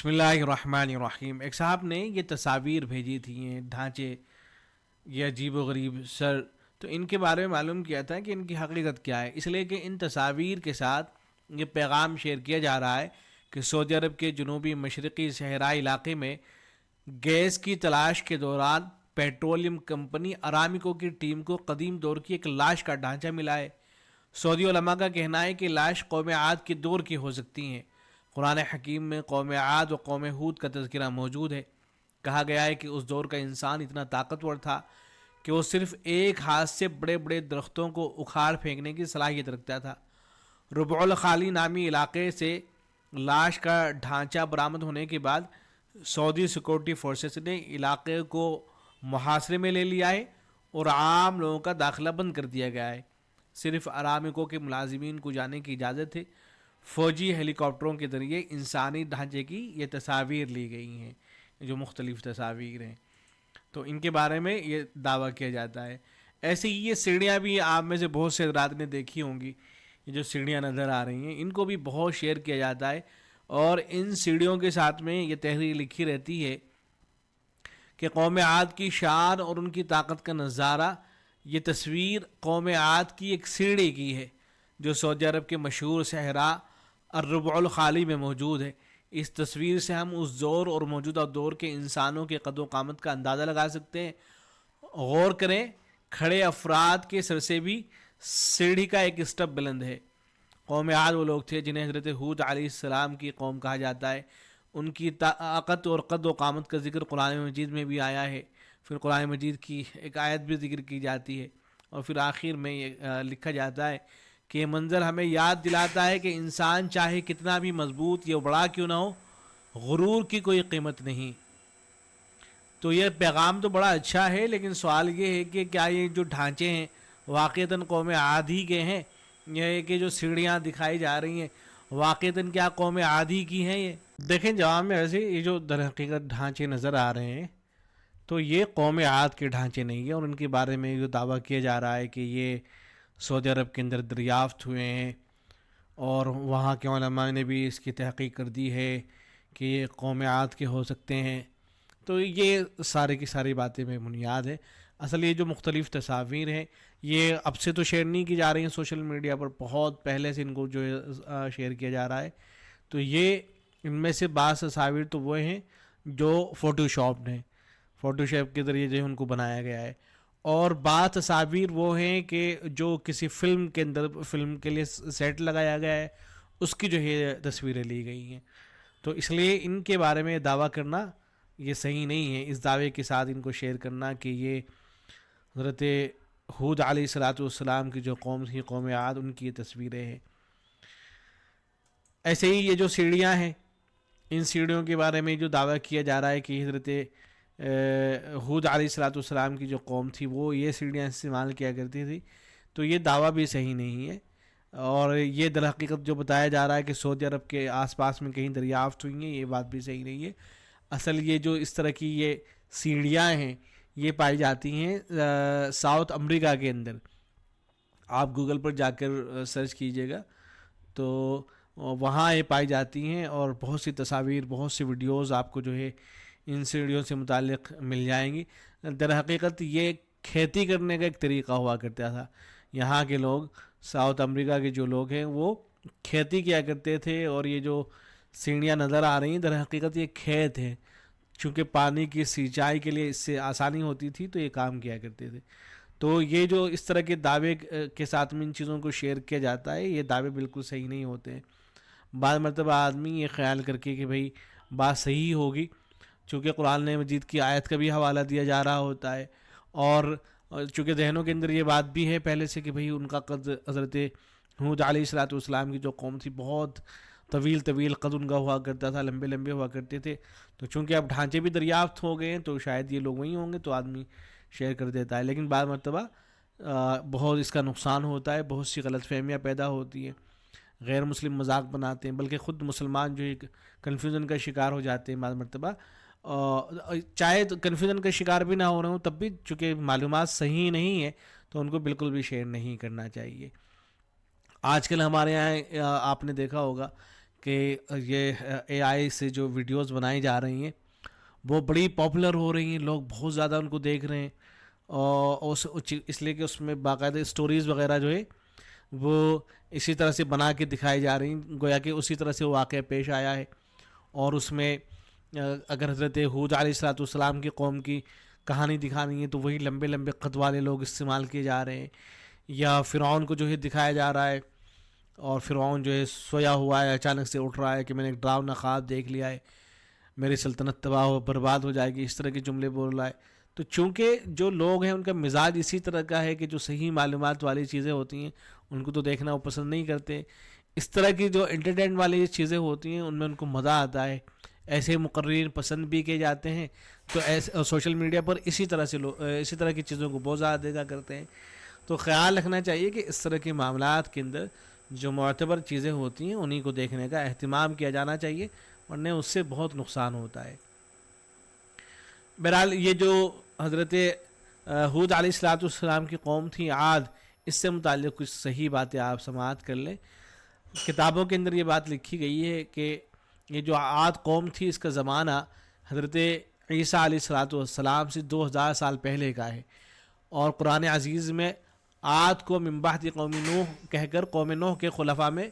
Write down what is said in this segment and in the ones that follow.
بسم اللہ الرحمن الرحیم. ایک صاحب نے یہ تصاویر بھیجی تھی، یہ ڈھانچے، یہ عجیب و غریب سر. تو ان کے بارے میں معلوم کیا تھا کہ ان کی حقیقت کیا ہے، اس لیے کہ ان تصاویر کے ساتھ یہ پیغام شیئر کیا جا رہا ہے کہ سعودی عرب کے جنوبی مشرقی صحرائی علاقے میں گیس کی تلاش کے دوران پیٹرولیم کمپنی ارامیکو کی ٹیم کو قدیم دور کی ایک لاش کا ڈھانچہ ملا ہے. سعودی علماء کا کہنا ہے کہ لاش قوم عاد کے دور کی ہو سکتی ہیں. قرآن حکیم میں قوم عاد و قوم ہود کا تذکرہ موجود ہے. کہا گیا ہے کہ اس دور کا انسان اتنا طاقتور تھا کہ وہ صرف ایک ہاتھ سے بڑے بڑے درختوں کو اکھاڑ پھینکنے کی صلاحیت رکھتا تھا. ربع الخالی نامی علاقے سے لاش کا ڈھانچہ برآمد ہونے کے بعد سعودی سیکورٹی فورسز نے علاقے کو محاصرے میں لے لیا ہے اور عام لوگوں کا داخلہ بند کر دیا گیا ہے. صرف ارامیکو کے ملازمین کو جانے کی اجازت ہے. فوجی ہیلی کاپٹروں کے ذریعے انسانی ڈھانچے کی یہ تصاویر لی گئی ہیں، جو مختلف تصاویر ہیں. تو ان کے بارے میں یہ دعویٰ کیا جاتا ہے. ایسے ہی یہ سیڑھیاں بھی آپ میں سے بہت سے حضرات نے دیکھی ہوں گی. یہ جو سیڑھیاں نظر آ رہی ہیں ان کو بھی بہت شیئر کیا جاتا ہے، اور ان سیڑھیوں کے ساتھ میں یہ تحریر لکھی رہتی ہے کہ قوم عاد کی شان اور ان کی طاقت کا نظارہ. یہ تصویر قوم عاد کی ایک سیڑھی کی ہے جو سعودی عرب کے مشہور صحرا الربع الخالی میں موجود ہے. اس تصویر سے ہم اس دور اور موجودہ دور کے انسانوں کے قد و قامت کا اندازہ لگا سکتے ہیں. غور کریں، کھڑے افراد کے سر سے بھی سیڑھی کا ایک اسٹپ بلند ہے. قوم عاد وہ لوگ تھے جنہیں حضرت ہود علیہ السلام کی قوم کہا جاتا ہے. ان کی طاقت اور قد و قامت کا ذکر قرآن مجید میں بھی آیا ہے. پھر قرآن مجید کی ایک آیت بھی ذکر کی جاتی ہے، اور پھر آخر میں یہ لکھا جاتا ہے کہ یہ منظر ہمیں یاد دلاتا ہے کہ انسان چاہے کتنا بھی مضبوط یا بڑا کیوں نہ ہو، غرور کی کوئی قیمت نہیں. تو یہ پیغام تو بڑا اچھا ہے، لیکن سوال یہ ہے کہ کیا یہ جو ڈھانچے ہیں واقعتاً قوم عاد ہی کے ہیں؟ یہ کہ جو سیڑھیاں دکھائی جا رہی ہیں واقعتاً کیا قوم عاد ہی کی ہیں؟ یہ دیکھیں جواب میں ایسے یہ جو در حقیقت ڈھانچے نظر آ رہے ہیں تو یہ قوم عاد کے ڈھانچے نہیں ہیں، اور ان کے بارے میں جو دعویٰ کیا جا رہا ہے کہ یہ سعودی عرب کے اندر دریافت ہوئے ہیں، اور وہاں کے علماء نے بھی اس کی تحقیق کر دی ہے کہ یہ قوم عاد کے ہو سکتے ہیں. تو یہ سارے کی ساری باتیں بے بنیاد ہے. اصل یہ جو مختلف تصاویر ہیں یہ اب سے تو شیئر نہیں کی جا رہی ہیں سوشل میڈیا پر، بہت پہلے سے ان کو جو شیئر کیا جا رہا ہے. تو یہ ان میں سے بعض تصاویر تو وہ ہیں جو فوٹو شاپڈ ہیں، فوٹو شاپ کے ذریعے جو ہے ان کو بنایا گیا ہے، اور بعض تصاویر وہ ہیں کہ جو کسی فلم کے اندر فلم کے لیے سیٹ لگایا گیا ہے اس کی جو ہے تصویریں لی گئی ہیں. تو اس لیے ان کے بارے میں دعویٰ کرنا یہ صحیح نہیں ہے. اس دعوے کے ساتھ ان کو شیئر کرنا کہ یہ حضرت ہود علیہ السلام کی جو قوم تھی قوم عاد، ان کی یہ تصویریں ہیں. ایسے ہی یہ جو سیڑھیاں ہیں، ان سیڑھیوں کے بارے میں جو دعویٰ کیا جا رہا ہے کہ حضرت ہود علیہ السلام کی جو قوم تھی وہ یہ سیڑھیاں استعمال کیا کرتی تھی، تو یہ دعویٰ بھی صحیح نہیں ہے. اور یہ در حقیقت جو بتایا جا رہا ہے کہ سعودی عرب کے آس پاس میں کہیں دریافت ہوئی ہیں، یہ بات بھی صحیح نہیں ہے. اصل یہ جو اس طرح کی یہ سیڑھیاں ہیں یہ پائی جاتی ہیں ساؤتھ امریکہ کے اندر. آپ گوگل پر جا کر سرچ کیجئے گا تو وہاں یہ پائی جاتی ہیں، اور بہت سی تصاویر، بہت سی ویڈیوز آپ کو جو ہے ان سیڑھیوں سے متعلق مل جائیں گی. در حقیقت یہ کھیتی کرنے کا ایک طریقہ ہوا کرتا تھا. یہاں کے لوگ، ساؤتھ امریکہ کے جو لوگ ہیں، وہ کھیتی کیا کرتے تھے، اور یہ جو سیڑھیاں نظر آ رہی ہیں در حقیقت یہ کھیت ہیں. چونکہ پانی کی سینچائی کے لیے اس سے آسانی ہوتی تھی تو یہ کام کیا کرتے تھے. تو یہ جو اس طرح کے دعوے کے ساتھ میں ان چیزوں کو شیئر کیا جاتا ہے، یہ دعوے بالکل صحیح نہیں ہوتے ہیں. بعض مرتبہ آدمی یہ خیال کر کے کہ بھئی بات صحیح ہوگی، چونکہ قرآن مجید کی آیت کا بھی حوالہ دیا جا رہا ہوتا ہے، اور چونکہ ذہنوں کے اندر یہ بات بھی ہے پہلے سے کہ بھئی ان کا قد، حضرت ہود علیہ السلام کی جو قوم تھی بہت طویل قد ان کا ہوا کرتا تھا، لمبے لمبے ہوا کرتے تھے. تو چونکہ اب ڈھانچے بھی دریافت ہو گئے ہیں تو شاید یہ لوگ وہی ہوں گے، تو آدمی شیئر کر دیتا ہے. لیکن بعض مرتبہ بہت اس کا نقصان ہوتا ہے، بہت سی غلط فہمیاں پیدا ہوتی ہیں، غیر مسلم مذاق بناتے ہیں، بلکہ خود مسلمان جو ایک کنفیوژن کا شکار ہو جاتے ہیں بعض مرتبہ. چاہے کنفیوژن کا شکار بھی نہ ہو رہے ہوں تب بھی چونکہ معلومات صحیح نہیں ہے تو ان کو بالکل بھی شیئر نہیں کرنا چاہیے. آج کل ہمارے یہاں آپ نے دیکھا ہوگا کہ یہ اے آئی سے جو ویڈیوز بنائی جا رہی ہیں وہ بڑی پاپولر ہو رہی ہیں، لوگ بہت زیادہ ان کو دیکھ رہے ہیں، اور اس لیے کہ اس میں باقاعدہ اسٹوریز وغیرہ جو ہے وہ اسی طرح سے بنا کے دکھائی جا رہی ہیں، گویا کہ اسی طرح سے واقعہ پیش آیا ہے۔ اور اس میں اگر حضرت ہود علیہ الصلوۃ والسلام کی قوم کی کہانی دکھانی ہے تو وہی لمبے لمبے قد والے لوگ استعمال کیے جا رہے ہیں، یا فرعون کو جو ہے دکھایا جا رہا ہے، اور فرعون جو ہے سویا ہوا ہے، اچانک سے اٹھ رہا ہے کہ میں نے ایک ڈراؤنا خواب دیکھ لیا ہے، میری سلطنت تباہ و برباد ہو جائے گی، اس طرح کے جملے بول رہا ہے۔ تو چونکہ جو لوگ ہیں ان کا مزاج اسی طرح کا ہے کہ جو صحیح معلومات والی چیزیں ہوتی ہیں ان کو تو دیکھنا وہ پسند نہیں کرتے، اس طرح کی جو انٹرٹین والی چیزیں ہوتی ہیں ان میں ان کو مزہ آتا ہے، ایسے مقررین پسند بھی کیے جاتے ہیں۔ تو ایسے سوشل میڈیا پر اسی طرح کی چیزوں کو بہت زیادہ دیکھا کرتے ہیں۔ تو خیال رکھنا چاہیے کہ اس طرح کے معاملات کے اندر جو معتبر چیزیں ہوتی ہیں انہی کو دیکھنے کا اہتمام کیا جانا چاہیے، ورنہ اس سے بہت نقصان ہوتا ہے۔ بہرحال یہ جو حضرت ہود علیہ الصلوۃ والسلام کی قوم تھی عاد، اس سے متعلق کچھ صحیح باتیں آپ سماعت کر لیں۔ کتابوں کے اندر یہ بات لکھی گئی ہے کہ یہ جو عاد قوم تھی اس کا زمانہ حضرت عیسیٰ علیہ الصلوۃ والسلام سے 2000 سال پہلے کا ہے، اور قرآن عزیز میں عاد کو من بعد قوم نوح کہہ کر قوم نوح کے خلفاء میں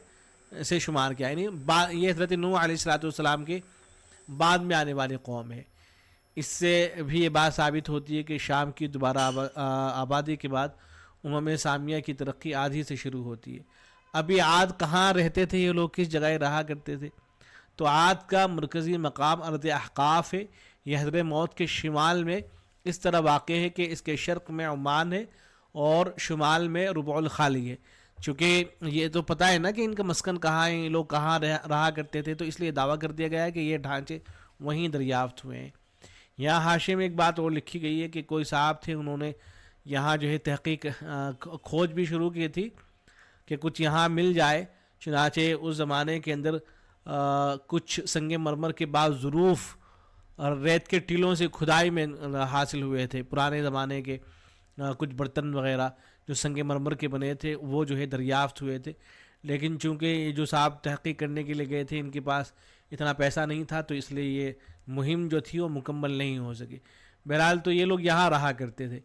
سے شمار کیا، یعنی یہ حضرت نوح علیہ الصلوۃ والسلام کے بعد میں آنے والی قوم ہے۔ اس سے بھی یہ بات ثابت ہوتی ہے کہ شام کی دوبارہ آبادی کے بعد سامیہ کی ترقی عاد ہی سے شروع ہوتی ہے۔ ابھی عاد کہاں رہتے تھے یہ لوگ، کس جگہ رہا کرتے تھے؟ تو عاد کا مرکزی مقام ارض احقاف ہے، یہ حضر موت کے شمال میں اس طرح واقع ہے کہ اس کے شرق میں عمان ہے اور شمال میں ربع الخالی ہے۔ چونکہ یہ تو پتہ ہے نا کہ ان کا مسکن کہاں ہے، یہ لوگ کہاں رہا کرتے تھے، تو اس لیے دعویٰ کر دیا گیا ہے کہ یہ ڈھانچے وہیں دریافت ہوئے ہیں۔ یہاں حاشیے میں ایک بات اور لکھی گئی ہے کہ کوئی صاحب تھے، انہوں نے یہاں جو ہے تحقیق کھوج بھی شروع کی تھی کہ کچھ یہاں مل جائے، چنانچہ اس زمانے کے اندر کچھ سنگ مرمر کے بعض ظروف اور ریت کے ٹیلوں سے کھدائی میں حاصل ہوئے تھے، پرانے زمانے کے کچھ برتن وغیرہ جو سنگ مرمر کے بنے تھے وہ جو ہے دریافت ہوئے تھے، لیکن چونکہ یہ جو صاحب تحقیق کرنے کے لیے گئے تھے ان کے پاس اتنا پیسہ نہیں تھا، تو اس لیے یہ مہم جو تھی وہ مکمل نہیں ہو سکی۔ بہرحال تو یہ لوگ یہاں رہا کرتے تھے۔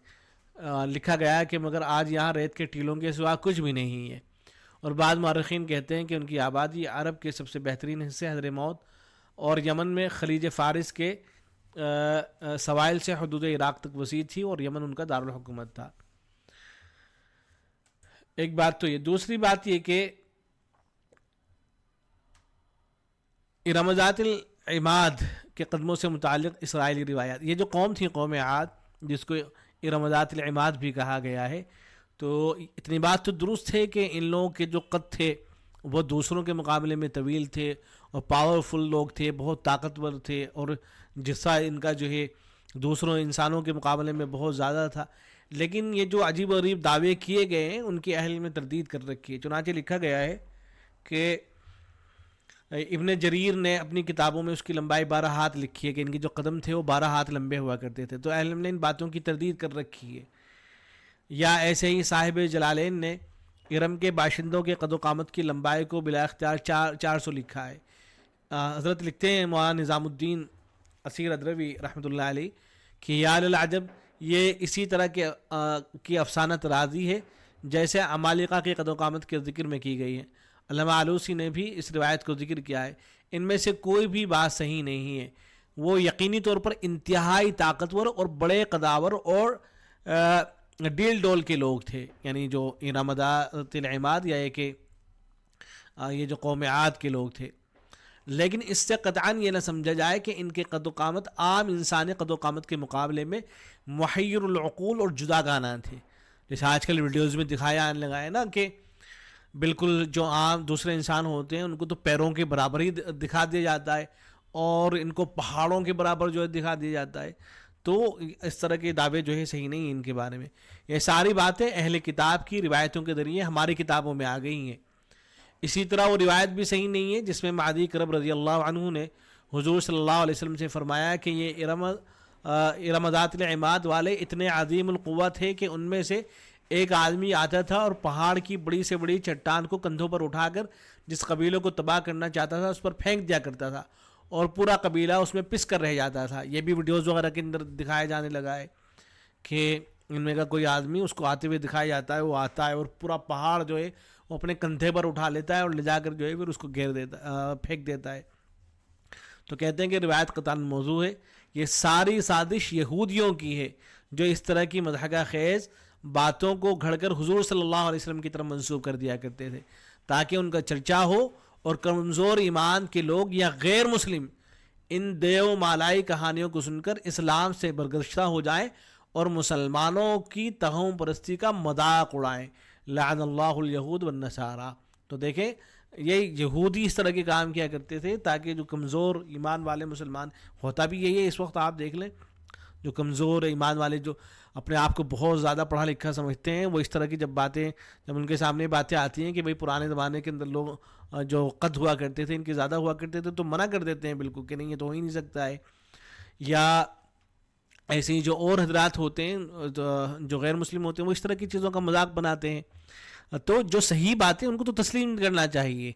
لکھا گیا ہے کہ مگر آج یہاں ریت کے ٹیلوں کے سوا کچھ بھی نہیں ہے، اور بعض مورخین کہتے ہیں کہ ان کی آبادی عرب کے سب سے بہترین حصے حضر موت اور یمن میں خلیج فارس کے سوائل سے حدود عراق تک وسیع تھی، اور یمن ان کا دارالحکومت تھا۔ ایک بات تو یہ، دوسری بات یہ کہ ارم ذات العماد کے قدموں سے متعلق اسرائیلی روایات، یہ جو قوم تھی قوم عاد جس کو ارم ذات العماد بھی کہا گیا ہے، تو اتنی بات تو درست ہے کہ ان لوگوں کے جو قد تھے وہ دوسروں کے مقابلے میں طویل تھے اور پاورفل لوگ تھے، بہت طاقتور تھے، اور جسہ ان کا جو ہے دوسروں انسانوں کے مقابلے میں بہت زیادہ تھا۔ لیکن یہ جو عجیب و غریب دعوے کیے گئے ہیں ان کی اہل میں تردید کر رکھی ہے۔ چنانچہ لکھا گیا ہے کہ ابن جریر نے اپنی کتابوں میں اس کی لمبائی 12 ہاتھ لکھی ہے کہ ان کے جو قدم تھے وہ 12 ہاتھ لمبے ہوا کرتے تھے، تو اہل نے ان باتوں کی تردید کر رکھی ہے۔ یا ایسے ہی صاحب جلالین نے ارم کے باشندوں کے قد و قامت کی لمبائی کو بلا اختیار 400 لکھا ہے۔ حضرت لکھتے ہیں مولانا نظام الدین اسیر ادروی رحمۃ اللہ علیہ کہ یا للعجب، یہ اسی طرح کی افسانہ ترازی ہے جیسے عمالقہ کے قد و قامت کے ذکر میں کی گئی ہے۔ علامہ آلوسی نے بھی اس روایت کو ذکر کیا ہے، ان میں سے کوئی بھی بات صحیح نہیں ہے۔ وہ یقینی طور پر انتہائی طاقتور اور بڑے قداور اور ڈیل ڈول کے لوگ تھے، یعنی جو ارم ذات العماد یا کہ یہ جو قوم عاد کے لوگ تھے۔ لیکن اس سے قطعاً یہ نہ سمجھا جائے کہ ان کے قد و قامت عام انسانی قد و قامت کے مقابلے میں محیر العقول اور جداگانہ تھے، جیسے آج کل ویڈیوز میں دکھایا آنے لگا ہے نا کہ بالکل جو عام دوسرے انسان ہوتے ہیں ان کو تو پیروں کے برابر ہی دکھا دیا جاتا ہے، اور ان کو پہاڑوں کے برابر جو ہے دکھا دیا جاتا ہے۔ تو اس طرح کے دعوے جو ہے صحیح نہیں ہیں ان کے بارے میں۔ یہ ساری باتیں اہل کتاب کی روایتوں کے ذریعے ہماری کتابوں میں آ گئی ہیں۔ اسی طرح وہ روایت بھی صحیح نہیں ہے جس میں معدی کرب رضی اللہ عنہ نے حضور صلی اللہ علیہ وسلم سے فرمایا کہ یہ ارم ذات العماد والے اتنے عظیم القوت تھے کہ ان میں سے ایک آدمی آتا تھا اور پہاڑ کی بڑی سے بڑی چٹان کو کندھوں پر اٹھا کر جس قبیلوں کو تباہ کرنا چاہتا تھا اس پر پھینک دیا کرتا تھا، اور پورا قبیلہ اس میں پس کر رہ جاتا تھا. یہ بھی ویڈیوز وغیرہ کے اندر دکھایا جانے لگا ہے کہ ان میں کا کوئی آدمی اس کو آتے ہوئے دکھایا جاتا ہے، وہ آتا ہے اور پورا پہاڑ جو ہے وہ اپنے کندھے پر اٹھا لیتا ہے اور لے جا کر جو ہے پھر اس کو گھیر دیتا، پھینک دیتا ہے. تو کہتے ہیں کہ روایت قطعاً موضوع ہے، یہ ساری سازش یہودیوں کی ہے جو اس طرح کی مضحکہ خیز باتوں کو گھڑ کر حضور صلی اللہ علیہ وسلم کی طرف منسوب کر دیا کرتے تھے تاکہ ان کا چرچا ہو اور کمزور ایمان کے لوگ یا غیر مسلم ان دیو مالائی کہانیوں کو سن کر اسلام سے برگشتہ ہو جائیں اور مسلمانوں کی توہم پرستی کا مذاق اڑائیں. لعن اللہ الیہود والنصارى. تو دیکھیں یہ یہودی اس طرح کے کام کیا کرتے تھے تاکہ جو کمزور ایمان والے مسلمان، ہوتا بھی یہی ہے اس وقت آپ دیکھ لیں، جو کمزور ایمان والے جو اپنے آپ کو بہت زیادہ پڑھا لکھا سمجھتے ہیں، وہ اس طرح کی جب ان کے سامنے باتیں آتی ہیں کہ بھئی پرانے زمانے کے اندر لوگ جو قد ہوا کرتے تھے ان کے زیادہ ہوا کرتے تھے، تو منع کر دیتے ہیں بالکل کہ نہیں یہ تو ہو ہی نہیں سکتا ہے. یا ایسے ہی جو اور حضرات ہوتے ہیں جو غیر مسلم ہوتے ہیں وہ اس طرح کی چیزوں کا مذاق بناتے ہیں. تو جو صحیح باتیں ان کو تو تسلیم کرنا چاہیے،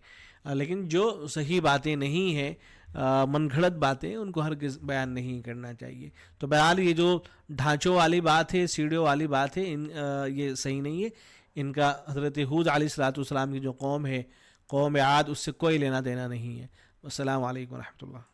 لیکن جو صحیح باتیں نہیں ہیں، من گھڑت باتیں، ان کو ہرگز بیان نہیں کرنا چاہیے. تو بہرحال یہ جو ڈھانچوں والی بات ہے، سیڑھیوں والی بات ہے، یہ صحیح نہیں ہے. ان کا حضرت ہود علیہ الصلوۃ والسلام کی جو قوم ہے، قوم عاد، اس سے کوئی لینا دینا نہیں ہے. السلام علیکم ورحمۃ اللہ.